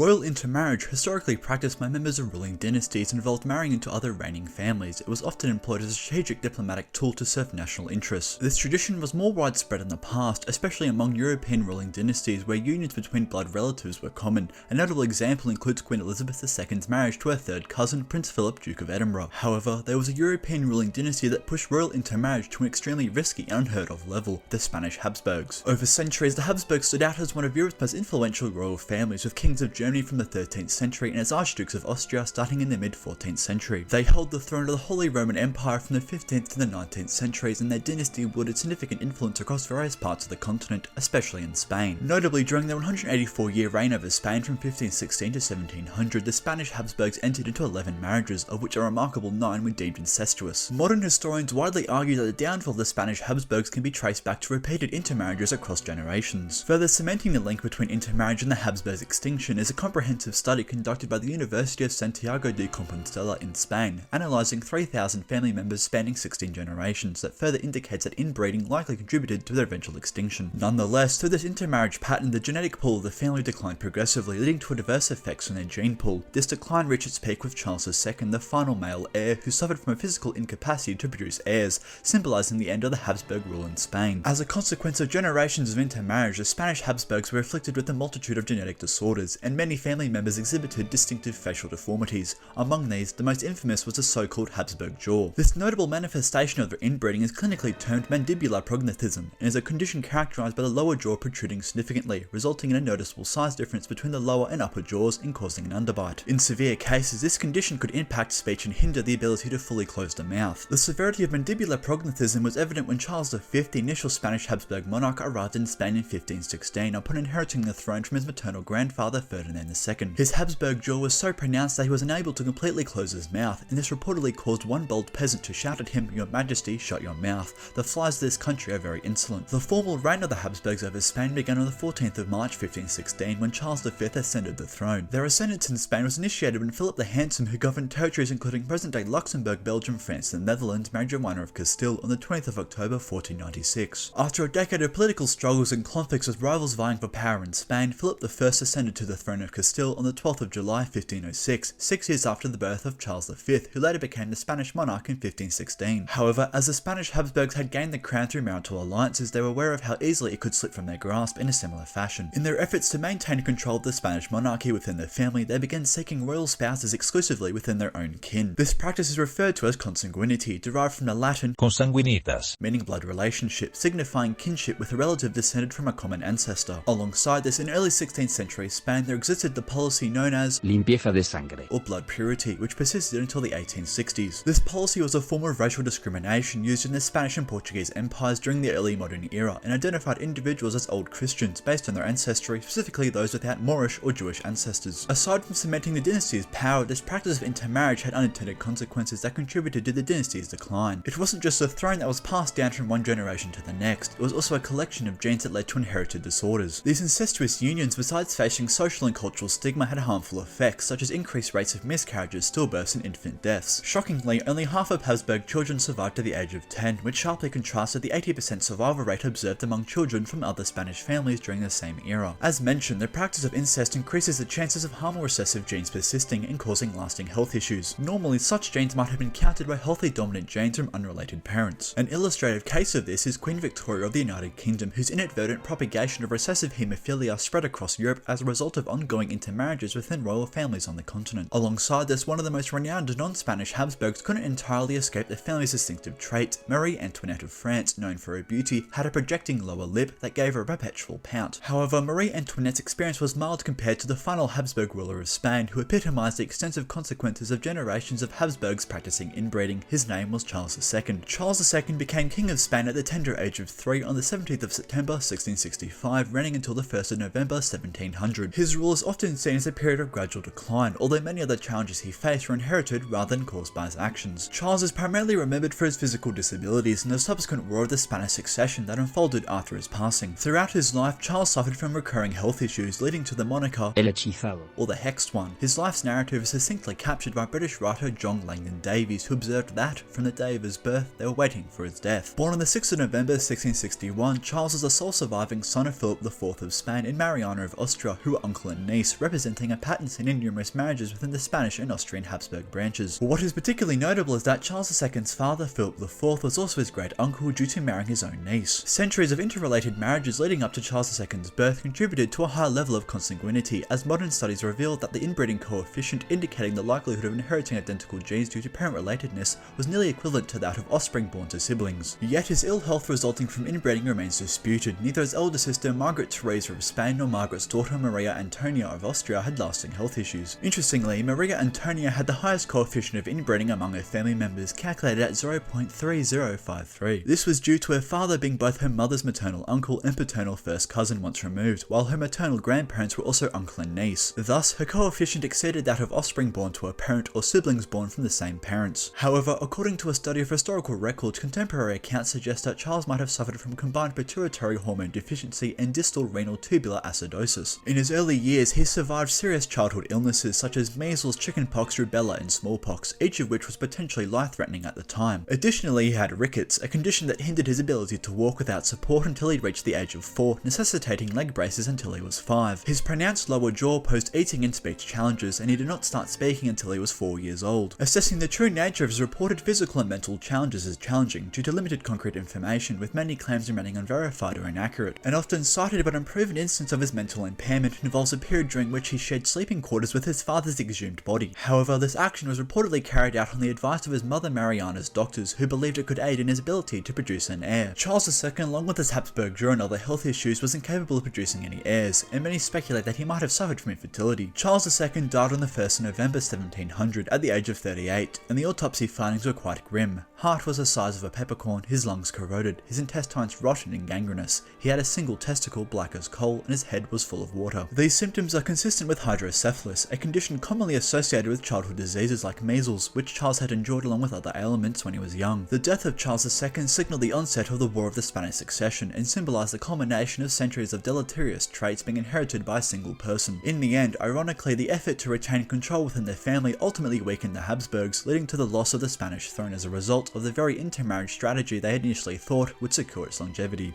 royal intermarriage, historically practiced by members of ruling dynasties, involved marrying into other reigning families. It was often employed as a strategic diplomatic tool to serve national interests. This tradition was more widespread in the past, especially among European ruling dynasties where unions between blood relatives were common. A notable example includes Queen Elizabeth II's marriage to her third cousin, Prince Philip, Duke of Edinburgh. However, there was a European ruling dynasty that pushed royal intermarriage to an extremely risky and unheard of level: the Spanish Habsburgs. Over centuries, the Habsburgs stood out as one of Europe's most influential royal families, with kings of Germany from the 13th century and as archdukes of Austria starting in the mid-14th century. They held the throne of the Holy Roman Empire from the 15th to the 19th centuries, and their dynasty wielded significant influence across various parts of the continent, especially in Spain. Notably, during their 184-year reign over Spain from 1516 to 1700, the Spanish Habsburgs entered into 11 marriages, of which a remarkable 9 were deemed incestuous. Modern historians widely argue that the downfall of the Spanish Habsburgs can be traced back to repeated intermarriages across generations. Further cementing the link between intermarriage and the Habsburgs' extinction is a comprehensive study conducted by the University of Santiago de Compostela in Spain, analysing 3,000 family members spanning 16 generations, that further indicates that inbreeding likely contributed to their eventual extinction. Nonetheless, through this intermarriage pattern, the genetic pool of the family declined progressively, leading to adverse effects on their gene pool. This decline reached its peak with Charles II, the final male heir, who suffered from a physical incapacity to produce heirs, symbolising the end of the Habsburg rule in Spain. As a consequence of generations of intermarriage, the Spanish Habsburgs were afflicted with a multitude of genetic disorders, and many family members exhibited distinctive facial deformities. Among these, the most infamous was the so-called Habsburg jaw. This notable manifestation of their inbreeding is clinically termed mandibular prognathism, and is a condition characterised by the lower jaw protruding significantly, resulting in a noticeable size difference between the lower and upper jaws and causing an underbite. In severe cases, this condition could impact speech and hinder the ability to fully close the mouth. The severity of mandibular prognathism was evident when Charles V, the initial Spanish Habsburg monarch, arrived in Spain in 1516 upon inheriting the throne from his maternal grandfather Ferdinand II. His Habsburg jaw was so pronounced that he was unable to completely close his mouth, and this reportedly caused one bold peasant to shout at him, "Your Majesty, shut your mouth. The flies of this country are very insolent." The formal reign of the Habsburgs over Spain began on the 14th of March 1516 when Charles V ascended the throne. Their ascendance in Spain was initiated when Philip the Handsome, who governed territories including present-day Luxembourg, Belgium, France and the Netherlands, married Joanna of Castile on the 20th of October 1496. After a decade of political struggles and conflicts with rivals vying for power in Spain, Philip I ascended to the throne of Castile on the 12th of July 1506, 6 years after the birth of Charles V, who later became the Spanish monarch in 1516. However, as the Spanish Habsburgs had gained the crown through marital alliances, they were aware of how easily it could slip from their grasp in a similar fashion. In their efforts to maintain control of the Spanish monarchy within their family, they began seeking royal spouses exclusively within their own kin. This practice is referred to as consanguinity, derived from the Latin consanguinitas, meaning blood relationship, signifying kinship with a relative descended from a common ancestor. Alongside this, in early 16th century Spain, there existed the policy known as limpieza de sangre, or blood purity, which persisted until the 1860s. This policy was a form of racial discrimination used in the Spanish and Portuguese empires during the early modern era, and identified individuals as old Christians based on their ancestry, specifically those without Moorish or Jewish ancestors. Aside from cementing the dynasty's power, this practice of intermarriage had unintended consequences that contributed to the dynasty's decline. It wasn't just a throne that was passed down from one generation to the next, it was also a collection of genes that led to inherited disorders. These incestuous unions, besides facing social and cultural stigma, had harmful effects, such as increased rates of miscarriages, stillbirths and infant deaths. Shockingly, only half of Habsburg children survived to the age of 10, which sharply contrasted the 80% survival rate observed among children from other Spanish families during the same era. As mentioned, the practice of incest increases the chances of harmful recessive genes persisting and causing lasting health issues. Normally, such genes might have been countered by healthy dominant genes from unrelated parents. An illustrative case of this is Queen Victoria of the United Kingdom, whose inadvertent propagation of recessive haemophilia spread across Europe as a result of ongoing intermarriages within royal families on the continent. Alongside this, one of the most renowned non-Spanish Habsburgs couldn't entirely escape the family's distinctive trait. Marie Antoinette of France, known for her beauty, had a projecting lower lip that gave her a perpetual pout. However, Marie Antoinette's experience was mild compared to the final Habsburg ruler of Spain, who epitomised the extensive consequences of generations of Habsburgs practicing inbreeding. His name was Charles II. Charles II became King of Spain at the tender age of 3 on the 17th of September 1665, reigning until the 1st of November 1700. His rule is often seen as a period of gradual decline, although many of the challenges he faced were inherited rather than caused by his actions. Charles is primarily remembered for his physical disabilities and the subsequent War of the Spanish Succession that unfolded after his passing. Throughout his life, Charles suffered from recurring health issues, leading to the moniker El Hechizado, or the Hexed One. His life's narrative is succinctly captured by British writer John Langdon Davies, who observed that, from the day of his birth, they were waiting for his death. Born on the 6th of November 1661, Charles is the sole surviving son of Philip IV of Spain and Mariana of Austria, who were uncle and niece, representing a pattern seen in numerous marriages within the Spanish and Austrian Habsburg branches. But what is particularly notable is that Charles II's father, Philip IV, was also his great uncle due to marrying his own niece. Centuries of interrelated marriages leading up to Charles II's birth contributed to a high level of consanguinity, as modern studies reveal that the inbreeding coefficient indicating the likelihood of inheriting identical genes due to parent relatedness was nearly equivalent to that of offspring born to siblings. Yet his ill health resulting from inbreeding remains disputed. Neither his elder sister Margaret Theresa of Spain nor Margaret's daughter Maria Antonia of Austria had lasting health issues. Interestingly, Maria Antonia had the highest coefficient of inbreeding among her family members, calculated at 0.3053. This was due to her father being both her mother's maternal uncle and paternal first cousin once removed, while her maternal grandparents were also uncle and niece. Thus, her coefficient exceeded that of offspring born to a parent or siblings born from the same parents. However, according to a study of historical records, contemporary accounts suggest that Charles might have suffered from combined pituitary hormone deficiency and distal renal tubular acidosis. In his early years, he survived serious childhood illnesses such as measles, chickenpox, rubella, and smallpox, each of which was potentially life-threatening at the time. Additionally, he had rickets, a condition that hindered his ability to walk without support until he reached the age of 4, necessitating leg braces until he was 5. His pronounced lower jaw posed eating and speech challenges, and he did not start speaking until he was 4 years old. Assessing the true nature of his reported physical and mental challenges is challenging due to limited concrete information, with many claims remaining unverified or inaccurate. An often cited but unproven instance of his mental impairment involves a period during which he shared sleeping quarters with his father's exhumed body. However, this action was reportedly carried out on the advice of his mother Mariana's doctors, who believed it could aid in his ability to produce an heir. Charles II, along with his Habsburg Jew and other health issues, was incapable of producing any heirs, and many speculate that he might have suffered from infertility. Charles II died on the 1st of November 1700 at the age of 38, and the autopsy findings were quite grim. Heart was the size of a peppercorn, his lungs corroded, his intestines rotten and gangrenous, he had a single testicle black as coal, and his head was full of water. These symptoms are consistent with hydrocephalus, a condition commonly associated with childhood diseases like measles, which Charles had endured along with other ailments when he was young. The death of Charles II signalled the onset of the War of the Spanish Succession and symbolised the culmination of centuries of deleterious traits being inherited by a single person. In the end, ironically, the effort to retain control within their family ultimately weakened the Habsburgs, leading to the loss of the Spanish throne as a result of the very intermarriage strategy they had initially thought would secure its longevity.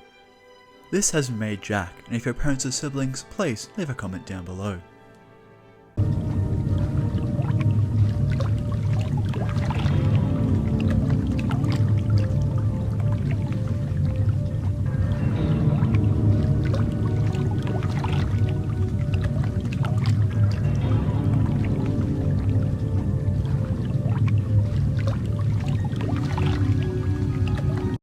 This has been me, Jack, and if your parents are siblings, please leave a comment down below.